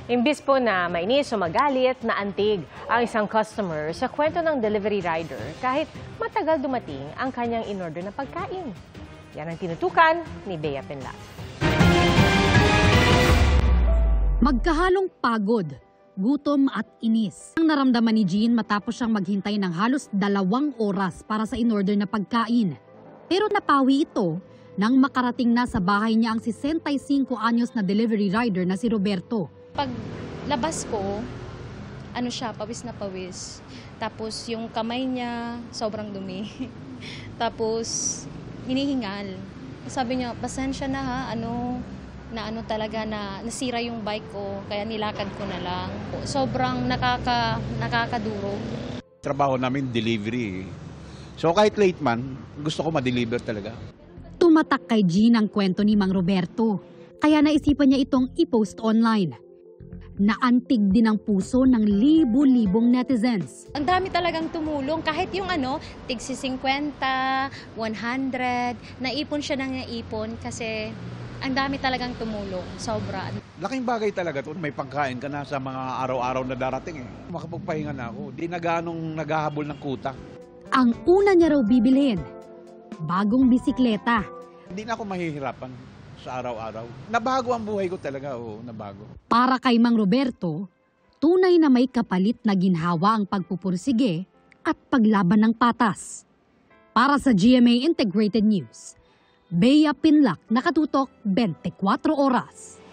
Imbis po na mainis o magalit, naantig ang isang customer sa kwento ng delivery rider kahit matagal dumating ang kanyang in-order na pagkain. Yan ang tinutukan ni Bea Pinlat. Magkahalong pagod, gutom at inis ang naramdaman ni Jean matapos siyang maghintay ng halos 2 oras para sa in-order na pagkain. Pero napawi ito nang makarating na sa bahay niya ang 65 anyos na delivery rider na si Roberto. Pag labas ko, pawis na pawis. Tapos yung kamay niya, sobrang dumi. Tapos hinihingal. Sabi niya, pasensya na ha, talaga na nasira yung bike ko, kaya nilakad ko na lang. Sobrang nakakaduro. Trabaho namin delivery. So kahit late man, gusto ko ma-deliver talaga. Tumatak kay Jean ang kwento ni Mang Roberto, kaya naisipan niya itong i-post online. Naantig din ang puso ng libu-libong netizens. Ang dami talagang tumulong, kahit yung tigsi 50, 100, naipon siya ng naipon kasi ang dami talagang tumulong, sobra. Laking bagay talaga to, may pagkain ka na sa mga araw-araw na darating eh. Makapagpahinga na ako, di na ganong naghahabol ng kuta. Ang una niya raw bibilhin, bagong bisikleta. Hindi na ako mahihirapan sa araw-araw. Nabago ang buhay ko talaga, nabago. Para kay Mang Roberto, tunay na may kapalit na ginhawa ang pagpupursige at paglaban ng patas. Para sa GMA Integrated News, Bea Pinlat, nakatutok 24 oras.